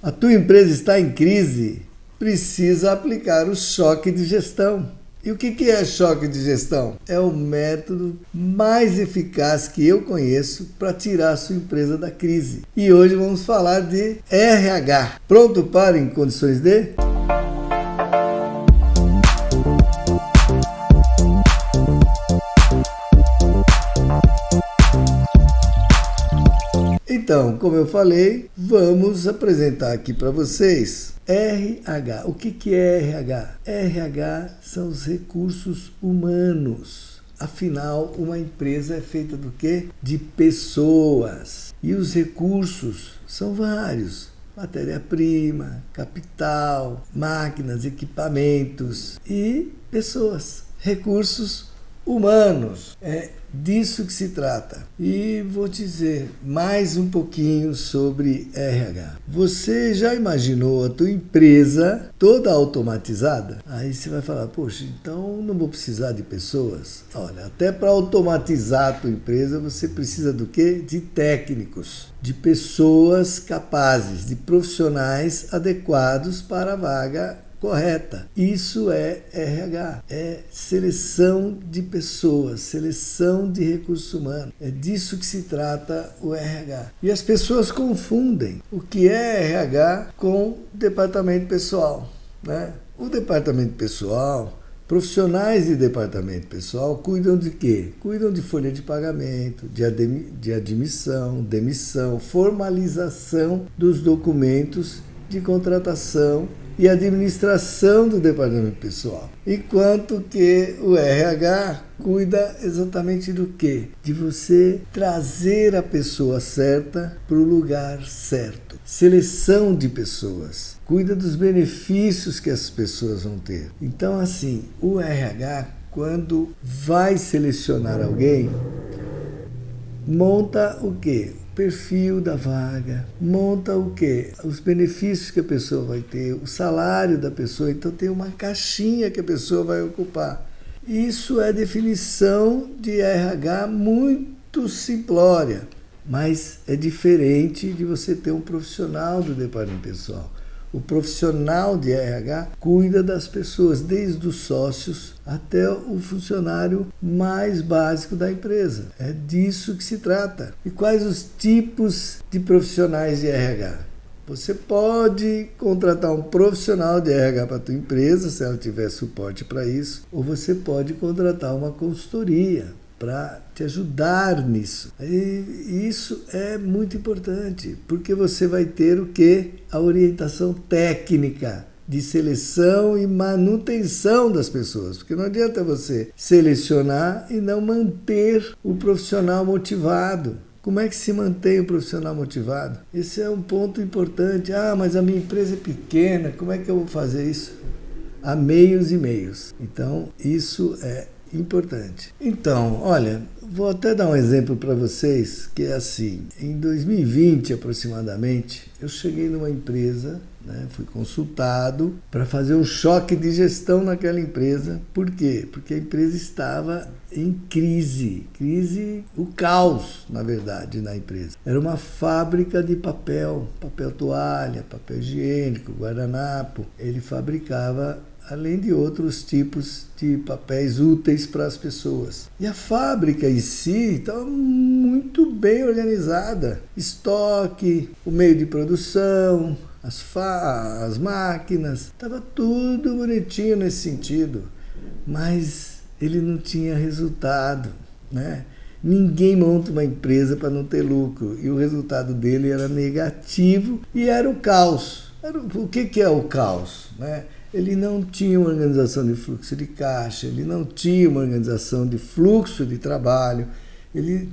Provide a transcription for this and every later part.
A tua empresa está em crise? Precisa aplicar o choque de gestão. E o que é choque de gestão? É o método mais eficaz que eu conheço para tirar a sua empresa da crise. E hoje vamos falar de RH. Pronto para em condições de? Então, como eu falei, vamos apresentar aqui para vocês RH. O que é RH? RH são os recursos humanos. Afinal, uma empresa é feita do quê? De pessoas. E os recursos são vários. Matéria-prima, capital, máquinas, equipamentos e pessoas. Recursos humanos. É disso que se trata. E vou te dizer mais um pouquinho sobre RH. Você já imaginou a tua empresa toda automatizada? Aí você vai falar, poxa, então não vou precisar de pessoas? Olha, até para automatizar a tua empresa você precisa do quê? De técnicos, de pessoas capazes, de profissionais adequados para a vaga correta. Isso é RH, é seleção de pessoas, seleção de recursos humanos. É disso que se trata o RH. E as pessoas confundem o que é RH com departamento pessoal, né? O departamento pessoal, profissionais de departamento pessoal cuidam de quê? Cuidam de folha de pagamento, de admissão, demissão, formalização dos documentos de contratação e administração do departamento pessoal. Enquanto que o RH cuida exatamente do quê? De você trazer a pessoa certa para o lugar certo. Seleção de pessoas. Cuida dos benefícios que as pessoas vão ter. Então, assim, o RH, quando vai selecionar alguém, monta o quê? Perfil da vaga, monta o quê? Os benefícios que a pessoa vai ter, o salário da pessoa, então tem uma caixinha que a pessoa vai ocupar. Isso é definição de RH muito simplória, mas é diferente de você ter um profissional do departamento pessoal. O profissional de RH cuida das pessoas, desde os sócios até o funcionário mais básico da empresa. É disso que se trata. E quais os tipos de profissionais de RH? Você pode contratar um profissional de RH para a tua empresa, se ela tiver suporte para isso, ou você pode contratar uma consultoria para te ajudar nisso. E isso é muito importante, porque você vai ter o quê? A orientação técnica de seleção e manutenção das pessoas, porque não adianta você selecionar e não manter o profissional motivado. Como é que se mantém o profissional motivado? Esse é um ponto importante. Ah, mas a minha empresa é pequena, como é que eu vou fazer isso? Há meios e meios. Então, isso é importante. Então, olha, vou até dar um exemplo para vocês, que é assim, em 2020 aproximadamente, eu cheguei numa empresa, né, fui consultado para fazer um choque de gestão naquela empresa. Por quê? Porque a empresa estava em crise, o caos, na verdade, na empresa. Era uma fábrica de papel toalha, papel higiênico, guardanapo. Ele fabricava além de outros tipos de papéis úteis para as pessoas. E a fábrica em si estava muito bem organizada. Estoque, o meio de produção, as máquinas, estava tudo bonitinho nesse sentido. Mas ele não tinha resultado, né? Ninguém monta uma empresa para não ter lucro. E o resultado dele era negativo e era o caos. O que é o caos, né? Ele não tinha uma organização de fluxo de caixa, ele não tinha uma organização de fluxo de trabalho, ele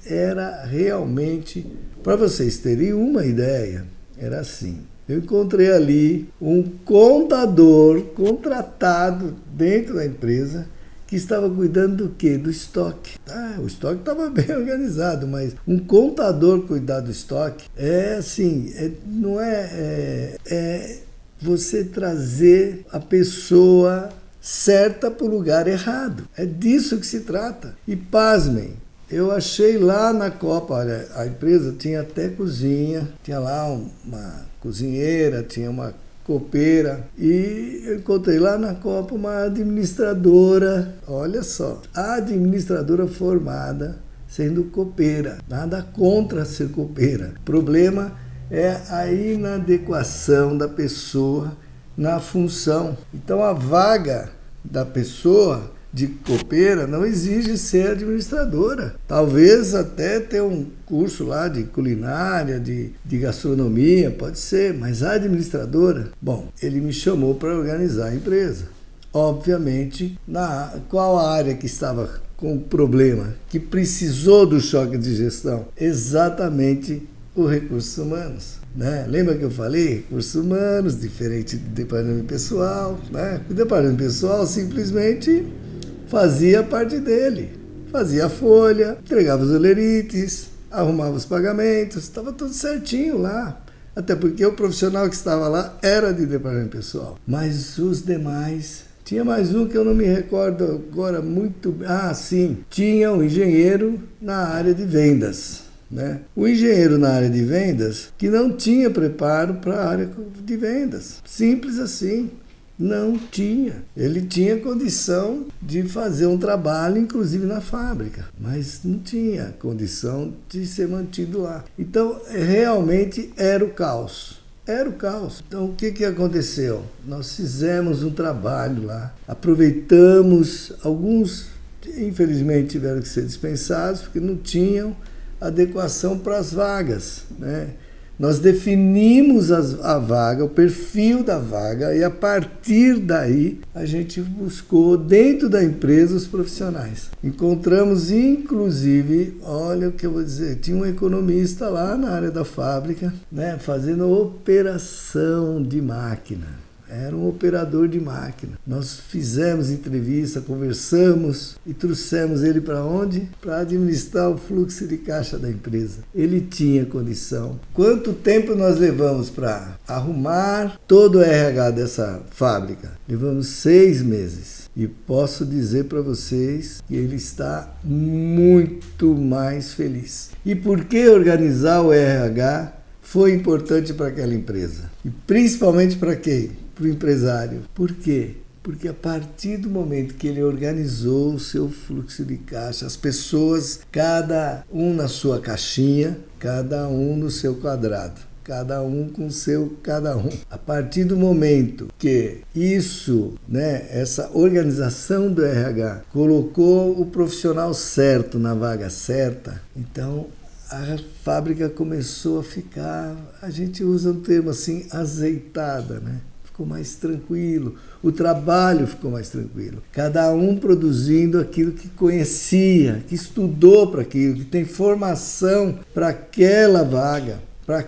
era realmente, para vocês terem uma ideia, era assim. Eu encontrei ali um contador contratado dentro da empresa que estava cuidando do quê? Do estoque. O estoque estava bem organizado, mas um contador cuidar do estoque é assim, não é você trazer a pessoa certa para o lugar errado. É disso que se trata. E pasmem, Eu achei lá na Copa, olha, a empresa tinha até cozinha, tinha lá uma cozinheira, tinha uma copeira, e eu encontrei lá na Copa uma administradora, olha só, a administradora formada sendo copeira, nada contra ser copeira. O problema é a inadequação da pessoa na função. Então a vaga da pessoa de copeira não exige ser administradora. Talvez até ter um curso lá de culinária, de gastronomia, pode ser, mas a administradora, bom, ele me chamou para organizar a empresa. Obviamente, qual a área que estava com problema, que precisou do choque de gestão? Exatamente os recursos humanos. Né? Lembra que eu falei? Recursos humanos, diferente do departamento pessoal. Né? O departamento pessoal simplesmente fazia a parte dele. Fazia a folha, entregava os olerites, arrumava os pagamentos, estava tudo certinho lá. Até porque o profissional que estava lá era de departamento pessoal. Mas os demais... Tinha mais um que eu não me recordo agora muito... Ah, sim. Tinha um engenheiro na área de vendas. Né? O engenheiro na área de vendas que não tinha preparo para a área de vendas. Simples assim. Não tinha. Ele tinha condição de fazer um trabalho, inclusive na fábrica, mas não tinha condição de ser mantido lá. Então, realmente era o caos. Era o caos. Então, o que aconteceu? Nós fizemos um trabalho lá, aproveitamos, alguns, infelizmente, tiveram que ser dispensados, porque não tinham adequação para as vagas, né? Nós definimos a vaga, o perfil da vaga, e a partir daí a gente buscou dentro da empresa os profissionais. Encontramos inclusive, olha o que eu vou dizer, tinha um economista lá na área da fábrica, né, fazendo operação de máquina. Era um operador de máquina. Nós fizemos entrevista, conversamos e trouxemos ele para onde? Para administrar o fluxo de caixa da empresa. Ele tinha condição. Quanto tempo nós levamos para arrumar todo o RH dessa fábrica? Levamos 6 meses. E posso dizer para vocês que ele está muito mais feliz. E por que organizar o RH foi importante para aquela empresa? E principalmente para quem? Para o empresário. Por quê? Porque a partir do momento que ele organizou o seu fluxo de caixa, as pessoas, cada um na sua caixinha, cada um no seu quadrado, cada um com seu cada um. A partir do momento que isso, né, essa organização do RH colocou o profissional certo na vaga certa, então a fábrica começou a ficar, a gente usa um termo assim, azeitada, né? Ficou mais tranquilo, o trabalho ficou mais tranquilo. Cada um produzindo aquilo que conhecia, que estudou para aquilo, que tem formação para aquela vaga, para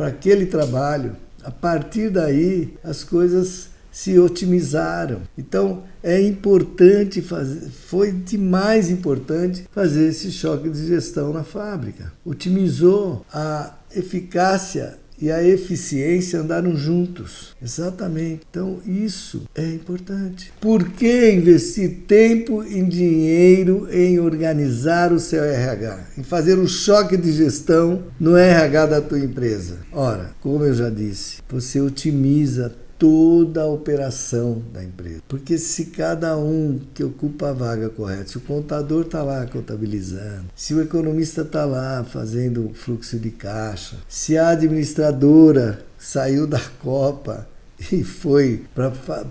aquele trabalho. A partir daí, as coisas se otimizaram. Então, é importante fazer, foi demais importante fazer esse choque de gestão na fábrica. Otimizou a eficácia e a eficiência andaram juntos. Exatamente. Então, isso é importante. Por que investir tempo e dinheiro em organizar o seu RH? Em fazer um choque de gestão no RH da tua empresa? Ora, como eu já disse, você otimiza toda a operação da empresa. Porque se cada um que ocupa a vaga correta, se o contador está lá contabilizando, se o economista está lá fazendo o fluxo de caixa, se a administradora saiu da Copa e foi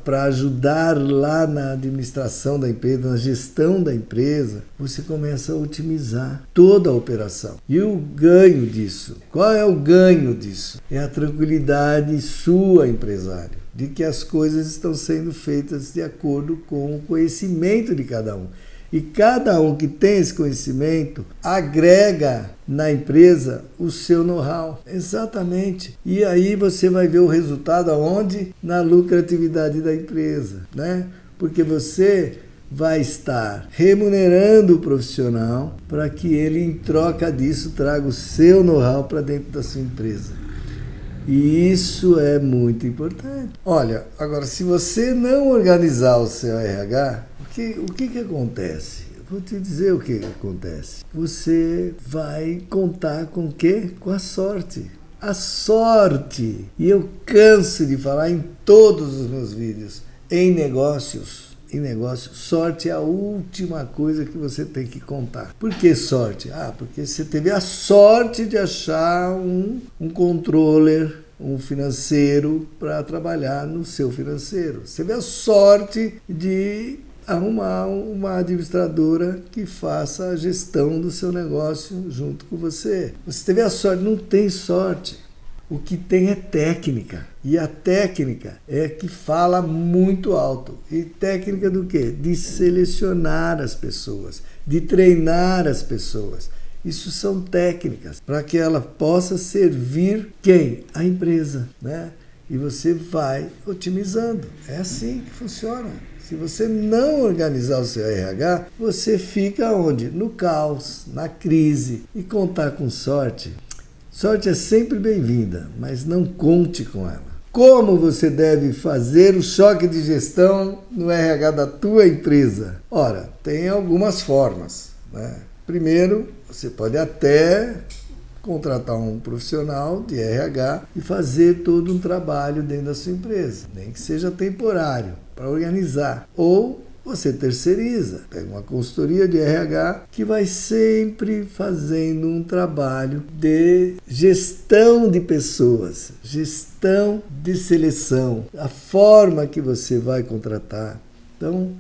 para ajudar lá na administração da empresa, na gestão da empresa, você começa a otimizar toda a operação. E o ganho disso? Qual é o ganho disso? É a tranquilidade sua, empresário, de que as coisas estão sendo feitas de acordo com o conhecimento de cada um. E cada um que tem esse conhecimento agrega na empresa o seu know-how. Exatamente. E aí você vai ver o resultado aonde? Na lucratividade da empresa, né? Porque você vai estar remunerando o profissional para que ele, em troca disso, traga o seu know-how para dentro da sua empresa. E isso é muito importante. Olha, agora, se você não organizar o seu RH, o que acontece? vou te dizer o que acontece. Você vai contar com o quê? Com a sorte. A sorte. E eu canso de falar em todos os meus vídeos. Em negócios, sorte é a última coisa que você tem que contar. Por que sorte? Porque você teve a sorte de achar um controller, um financeiro para trabalhar no seu financeiro. Você teve a sorte de arrumar uma administradora que faça a gestão do seu negócio junto com você. Você teve a sorte, não tem sorte. O que tem é técnica. E a técnica é que fala muito alto. E técnica do quê? De selecionar as pessoas, de treinar as pessoas. Isso são técnicas para que ela possa servir quem? A empresa, né? E você vai otimizando. É assim que funciona. Se você não organizar o seu RH, você fica onde? No caos, na crise. E contar com sorte. Sorte é sempre bem-vinda, mas não conte com ela. Como você deve fazer o choque de gestão no RH da tua empresa? Ora, tem algumas formas, né? Primeiro, você pode até contratar um profissional de RH e fazer todo um trabalho dentro da sua empresa, nem que seja temporário, para organizar. Ou você terceiriza, pega uma consultoria de RH que vai sempre fazendo um trabalho de gestão de pessoas, gestão de seleção, a forma que você vai contratar. Então,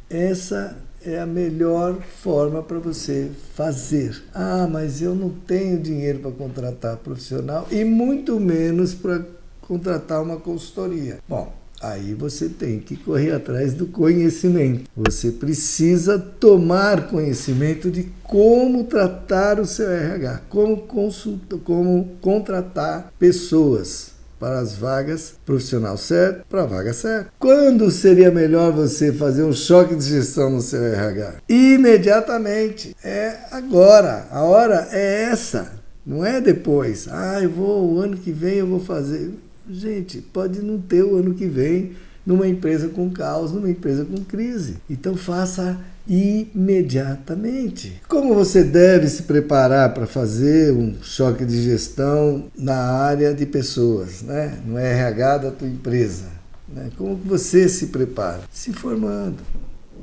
essa é a melhor forma para você fazer. Mas eu não tenho dinheiro para contratar profissional e muito menos para contratar uma consultoria. Bom, aí você tem que correr atrás do conhecimento. Você precisa tomar conhecimento de como tratar o seu RH, como contratar pessoas para as vagas, profissional certo, para a vaga certa. Quando seria melhor você fazer um choque de gestão no seu RH? Imediatamente. É agora. A hora é essa. Não é depois. O ano que vem eu vou fazer. Gente, pode não ter o ano que vem numa empresa com caos, numa empresa com crise. Então faça imediatamente. Como você deve se preparar para fazer um choque de gestão na área de pessoas, né? No RH da tua empresa? Né? Como que você se prepara? Se formando.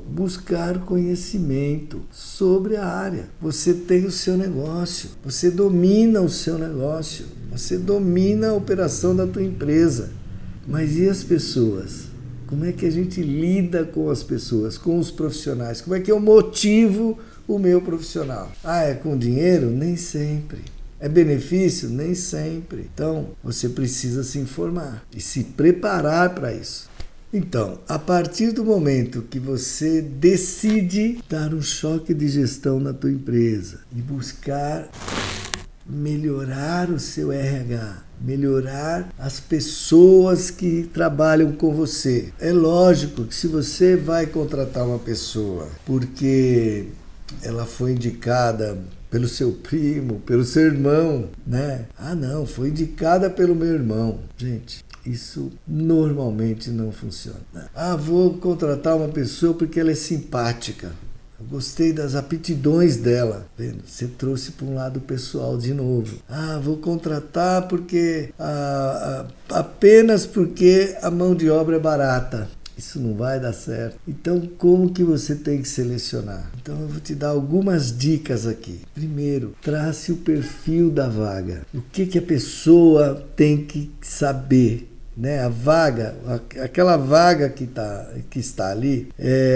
Buscar conhecimento sobre a área. Você tem o seu negócio, você domina o seu negócio, você domina a operação da tua empresa. Mas e as pessoas? Como é que a gente lida com as pessoas, com os profissionais? Como é que eu motivo o meu profissional? É com dinheiro? Nem sempre. É benefício? Nem sempre. Então, você precisa se informar e se preparar para isso. Então, a partir do momento que você decide dar um choque de gestão na tua empresa e buscar melhorar o seu RH, melhorar as pessoas que trabalham com você. É lógico que se você vai contratar uma pessoa porque ela foi indicada pelo seu primo, pelo seu irmão, né? Não, foi indicada pelo meu irmão. Gente, isso normalmente não funciona. Vou contratar uma pessoa porque ela é simpática. Eu gostei das aptidões dela. Vendo? Você trouxe para um lado pessoal de novo. Vou contratar porque apenas porque a mão de obra é barata. Isso não vai dar certo. Então, como que você tem que selecionar? Então, eu vou te dar algumas dicas aqui. Primeiro, trace o perfil da vaga. O que a pessoa tem que saber? Né? A vaga, aquela vaga que está ali,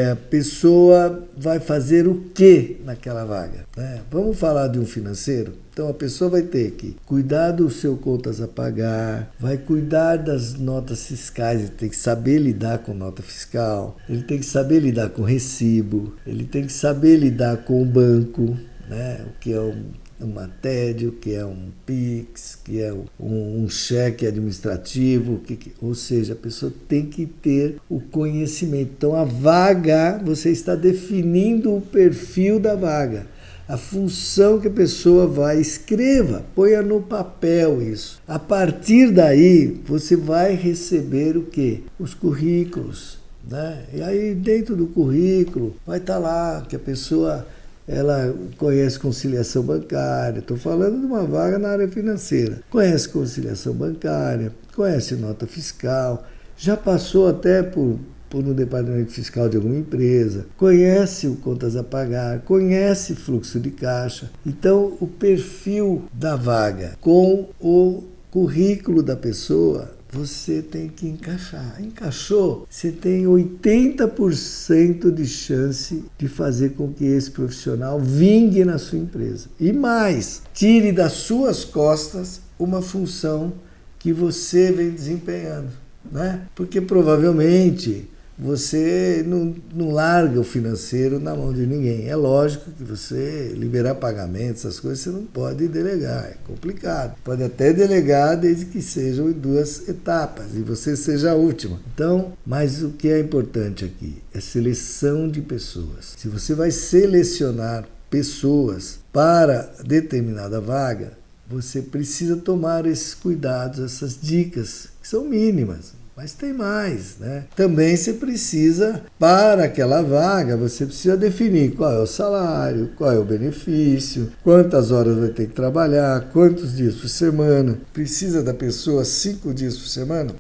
a pessoa vai fazer o que naquela vaga? Né? Vamos falar de um financeiro? Então a pessoa vai ter que cuidar do seu contas a pagar, vai cuidar das notas fiscais, ele tem que saber lidar com nota fiscal, ele tem que saber lidar com recibo, ele tem que saber lidar com o banco, né? O que é uma TED, o que é um PIX, que é um cheque administrativo, ou seja, a pessoa tem que ter o conhecimento. Então, a vaga, você está definindo o perfil da vaga, a função que a pessoa vai, escreva, ponha no papel isso. A partir daí, você vai receber o quê? Os currículos. né? E aí dentro do currículo vai estar lá que a pessoa ela conhece conciliação bancária, estou falando de uma vaga na área financeira, conhece conciliação bancária, conhece nota fiscal, já passou até por um departamento fiscal de alguma empresa, conhece o contas a pagar, conhece fluxo de caixa. Então, o perfil da vaga com o currículo da pessoa, você tem que encaixar. Encaixou, você tem 80% de chance de fazer com que esse profissional vingue na sua empresa. E mais, tire das suas costas uma função que você vem desempenhando, né? Porque provavelmente você não larga o financeiro na mão de ninguém. É lógico que você liberar pagamentos, essas coisas, você não pode delegar, é complicado. Pode até delegar desde que sejam em 2 etapas e você seja a última. Então, mas o que é importante aqui é seleção de pessoas. Se você vai selecionar pessoas para determinada vaga, você precisa tomar esses cuidados, essas dicas, que são mínimas. Mas tem mais, né? Também você precisa, para aquela vaga, você precisa definir qual é o salário, qual é o benefício, quantas horas vai ter que trabalhar, quantos dias por semana. Precisa da pessoa 5 dias por semana?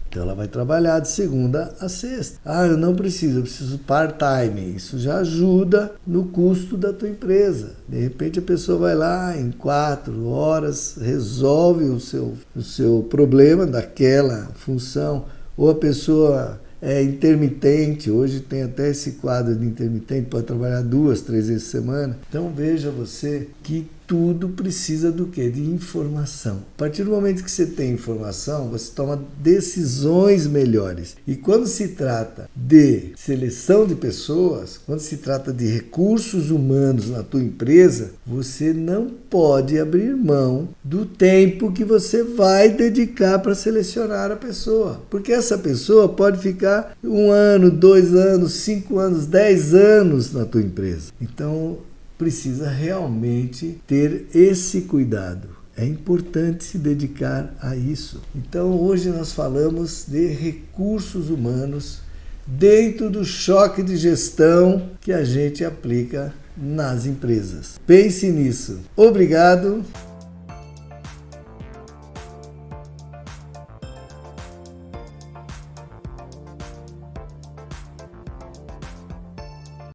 Então ela vai trabalhar de segunda a sexta. Ah, eu não preciso, eu preciso part-time. Isso já ajuda no custo da tua empresa. De repente a pessoa vai lá em 4 horas, resolve o seu problema daquela função. Ou a pessoa é intermitente, hoje tem até esse quadro de intermitente, pode trabalhar 2, 3 vezes por semana. Então veja você que tudo precisa do quê? De informação. A partir do momento que você tem informação, você toma decisões melhores. E quando se trata de seleção de pessoas, quando se trata de recursos humanos na tua empresa, você não pode abrir mão do tempo que você vai dedicar para selecionar a pessoa. Porque essa pessoa pode ficar 1 ano, 2 anos, 5 anos, 10 anos na tua empresa. Então, precisa realmente ter esse cuidado. É importante se dedicar a isso. Então, hoje nós falamos de recursos humanos dentro do choque de gestão que a gente aplica nas empresas. Pense nisso. Obrigado.